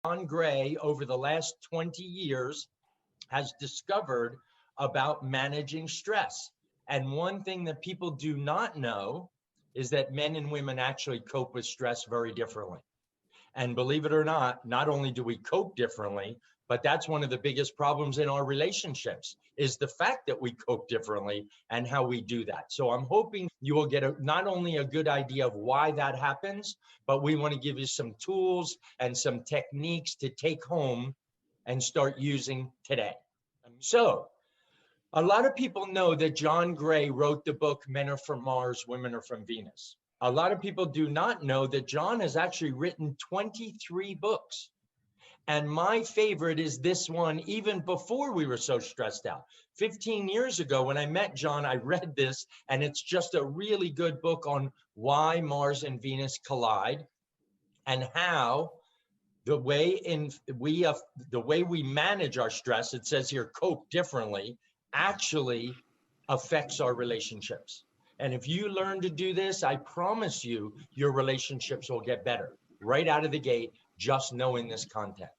John Gray, over the last 20 years, has discovered about managing stress. And one thing that people do not know is that men and women actually cope with stress very differently. And believe it or not only do we cope differently, but that's one of the biggest problems in our relationships, is the fact that we cope differently and how we do that. So I'm hoping you will get not only a good idea of why that happens, but we want to give you some tools and some techniques to take home and start using today. So a lot of people know that John Gray wrote the book, Men Are From Mars, Women Are From Venus. A lot of people do not know that John has actually written 23 books. And my favorite is this one, even before we were so stressed out. 15 years ago, when I met John, I read this, and it's just a really good book on why Mars and Venus collide and how the way we manage our stress, it says here, cope differently, actually affects our relationships. And if you learn to do this, I promise you, your relationships will get better right out of the gate, just knowing this content.